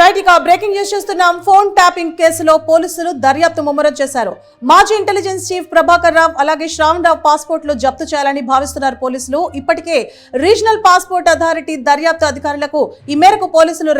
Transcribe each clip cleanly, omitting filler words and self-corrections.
Right ఇక breaking news చూస్తున్నాం. Phone tapping కేసులో పోలీసులు దర్యాప్తు ముమ్మరం చేశారు. మాజీ ఇంటెలిజెన్స్ చీఫ్ ప్రభాకర్ రావు అలాగే శ్రావణ్ రావు పాస్పోర్ట్లు జప్తు చేయాలని భావిస్తున్నారు పోలీసులు. ఇప్పటికే రీజనల్ పాస్పోర్ట్ అథారిటీ దర్యాప్తు అధికారులకు ఈ మేరకు పోలీసులు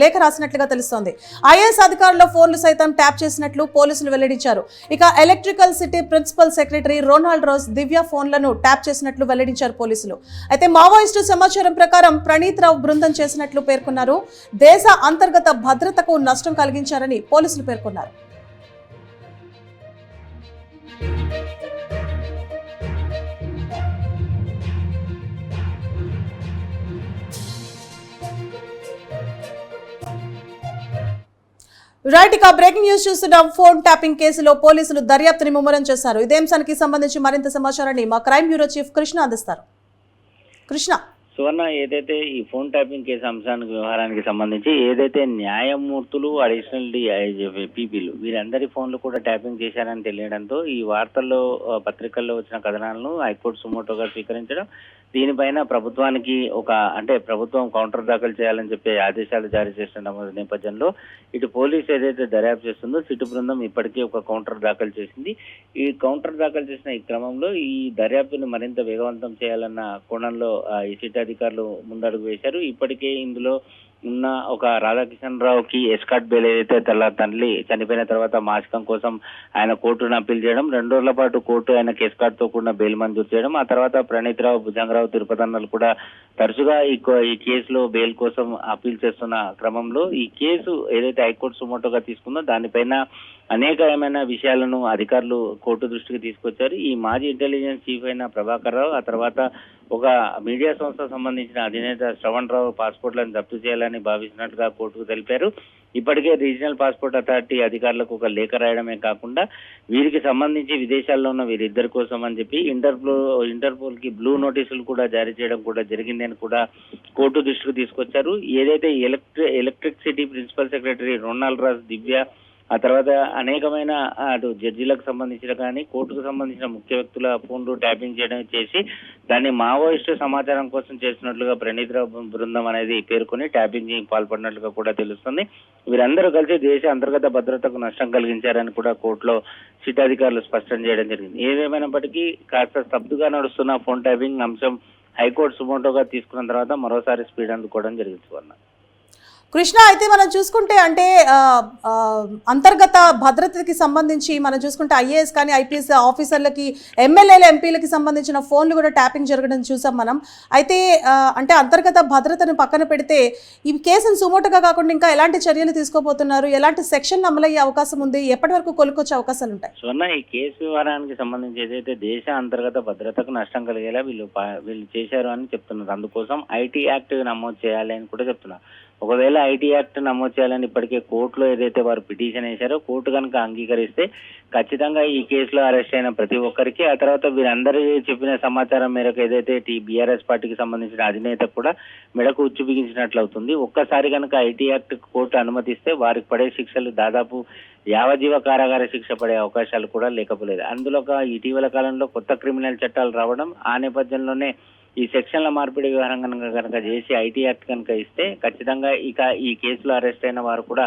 లేఖ రాసినట్లుగా తెలుస్తోంది. ఐఏఎస్ అధికారుల ఫోన్లు సైతం ట్యాప్ చేసినట్లు పోలీసులు వెల్లడించారు. ఇక electrical city principal secretary Ronald Rose Divya ఫోన్లను ట్యాప్ చేసినట్లు వెల్లడించారు పోలీసులు. అయితే మావోయిస్టు సమాచారం ప్రకారం ప్రణీత్ రావు బృందం చేసినట్లు పేర్కొన్నారు. దేశ అంతర్గత భద్రతకు నష్టం కలిగించారని పోలీసులు పేర్కొన్నారు. రైట్ ఇక బ్రేకింగ్ న్యూస్ చూస్తున్నాం. ఫోన్ ట్యాపింగ్ కేసులో పోలీసులు దర్యాప్తుని ముమ్మరం చేశారు. ఇదే అంశానికి సంబంధించి మరింత సమాచారాన్ని మా క్రైమ్ బ్యూరో చీఫ్ కృష్ణ అందిస్తారు. కృష్ణ. సువర్ణ, ఏదైతే ఈ ఫోన్ ట్యాపింగ్ కేసు అంశానికి వ్యవహారానికి సంబంధించి ఏదైతే న్యాయమూర్తులు అడిషనల్ పీపీలు వీరందరి ఫోన్లు కూడా ట్యాపింగ్ చేశారని తెలియడంతో ఈ వార్తల్లో పత్రికల్లో వచ్చిన కథనాలను హైకోర్టు సుమోటోగా స్వీకరించడం, దీనిపైన ప్రభుత్వానికి ప్రభుత్వం కౌంటర్ దాఖలు చేయాలని చెప్పి ఆదేశాలు జారీ చేస్తున్న నేపథ్యంలో ఇటు పోలీసు ఏదైతే దర్యాప్తు చేస్తుందో సిటు బృందం ఇప్పటికే ఒక కౌంటర్ దాఖలు చేసింది. ఈ కౌంటర్ దాఖలు చేసిన ఈ క్రమంలో ఈ దర్యాప్తును మరింత వేగవంతం చేయాలన్న కోణంలో ఈ సిట్ అధికారులు ముందడుగు వేశారు. ఇప్పటికే ఇందులో ఉన్న ఒక రాధాకిషన్ రావుకి ఎస్కాట్ బెయిల్ ఏదైతే తల్లి చనిపోయిన తర్వాత మాసికం కోసం ఆయన కోర్టును అప్పీల్ చేయడం, 2 రోజుల పాటు కోర్టు ఆయనకి ఎస్కాట్ తో కూడిన బెయిల్ మంజూరు చేయడం, ఆ తర్వాత ప్రణీత్ రావు, భుజంగరావు, తిరుపతన్నలు కూడా తరచుగా ఈ కేసులో బెయిల్ కోసం అప్పీల్ చేస్తున్న క్రమంలో ఈ కేసు ఏదైతే హైకోర్టు సుమోటోగా తీసుకుందో దానిపైన అనేకమైన విషయాలను అధికారులు కోర్టు దృష్టికి తీసుకొచ్చారు. ఈ మాజీ ఇంటెలిజెన్స్ చీఫ్ అయిన ప్రభాకర్ రావు, ఆ తర్వాత ఒక మీడియా సంస్థకు సంబంధించిన అధినేత శ్రవణ్ రావు పాస్పోర్ట్లను జప్తు చేయాలని భావిస్తున్నట్టుగా కోర్టుకు తెలిపారు. ఇప్పటికే రీజనల్ పాస్పోర్ట్ అథారిటీ అధికారులకు ఒక లేఖ రాయడమే కాకుండా వీరికి సంబంధించి విదేశాల్లో ఉన్న వీరిద్దరి కోసం అని చెప్పి ఇంటర్పోల్ కి బ్లూ నోటీసులు కూడా జారీ చేయడం కూడా జరిగిందని కూడా కోర్టు దృష్టికి తీసుకొచ్చారు. ఏదైతే electric city principal secretary Ronald Raj Divya, ఆ తర్వాత అనేకమైన అటు జడ్జీలకు సంబంధించిన కానీ కోర్టుకు సంబంధించిన ముఖ్య వ్యక్తుల ఫోన్లు ట్యాపింగ్ చేయడం చేసి దాన్ని మావోయిస్టు సమాచారం కోసం చేస్తున్నట్లుగా ప్రణీత్ రావు బృందం అనేది పేర్కొని ట్యాపింగ్ పాల్పడినట్లుగా కూడా తెలుస్తుంది. వీరందరూ కలిసి దేశ అంతర్గత భద్రతకు నష్టం కలిగించారని కూడా కోర్టులో సిట్ అధికారులు స్పష్టం చేయడం జరిగింది. ఏదేమైనప్పటికీ కాస్త స్తబ్దుగా నడుస్తున్న ఫోన్ ట్యాపింగ్ అంశం హైకోర్టు సుమోటోగా తీసుకున్న తర్వాత మరోసారి స్పీడ్ అందుకోవడం జరిగింది. కృష్ణ, అయితే మనం చూసుకుంటే అంతర్గత భద్రతకి సంబంధించి మనం చూసుకుంటే ఐఏఎస్ కానీ ఐపీఎస్ ఆఫీసర్లకి, ఎమ్మెల్యేలు, ఎంపీలకి సంబంధించిన ఫోన్లు కూడా ట్యాపింగ్ జరగడం చూసాం మనం. అయితే అంతర్గత భద్రతను పక్కన పెడితే ఈ కేసును సుమోటోగా కాకుండా ఇంకా ఎలాంటి చర్యలు తీసుకోబోతున్నారు, ఎలాంటి సెక్షన్ అమలయ్యే అవకాశం ఉంది, ఎప్పటి వరకు కొలుకొచ్చే అవకాశాలు ఉంటాయి? సో ఈ కేసు వ్యవహారానికి సంబంధించి ఏదైతే దేశ అంతర్గత భద్రతకు నష్టం కలిగేలా వీళ్ళు చేశారు అని చెప్తున్నారు. అందుకోసం ఐటీ యాక్ట్ నమోదు చేయాలి అని కూడా చెప్తున్నారు. ఒకవేళ ఐటీ యాక్ట్ నమోదు చేయాలని ఇప్పటికే కోర్టులో ఏదైతే వారు పిటిషన్ వేశారో కోర్టు కనుక అంగీకరిస్తే ఖచ్చితంగా ఈ కేసులో అరెస్ట్ అయిన ప్రతి ఒక్కరికి, ఆ తర్వాత వీరందరూ చెప్పిన సమాచారం మేరకు ఏదైతే బీఆర్ఎస్ పార్టీకి సంబంధించిన అధినేత కూడా మెడకు ఉచ్చు బిగించినట్లు అవుతుంది. ఒక్కసారి కనుక ఐటీ యాక్ట్ కోర్టు అనుమతిస్తే వారికి పడే శిక్షలు దాదాపు యావజ్జీవ కారాగార శిక్ష పడే అవకాశాలు కూడా లేకపోలేదు. అందులో ఇటీవల కాలంలో కొత్త క్రిమినల్ చట్టాలు రావడం, ఆ నేపథ్యంలోనే ఈ సెక్షన్ల మార్పిడి వ్యవహారం కనుక చేసి ఐటీ యాక్ట్ కనుక ఇస్తే ఖచ్చితంగా ఇక ఈ కేసులో అరెస్ట్ అయిన వారు కూడా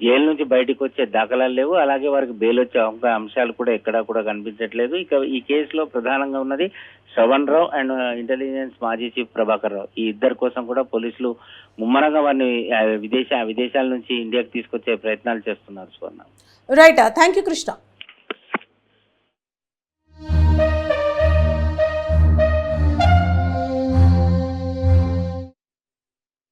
జైలు నుంచి బయటకు వచ్చే దాఖలాలు లేవు. అలాగే వారికి బెయిల్ వచ్చే అంశాలు కూడా ఎక్కడా కూడా కనిపించట్లేదు. ఇక ఈ కేసులో ప్రధానంగా ఉన్నది శ్రవణ్ రావు అండ్ ఇంటెలిజెన్స్ మాజీ చీఫ్ ప్రభాకర్ రావు. ఈ ఇద్దరి కోసం కూడా పోలీసులు ముమ్మరంగా వారిని విదేశాల నుంచి ఇండియాకి తీసుకొచ్చే ప్రయత్నాలు చేస్తున్నారు. Right, thank you Krishna.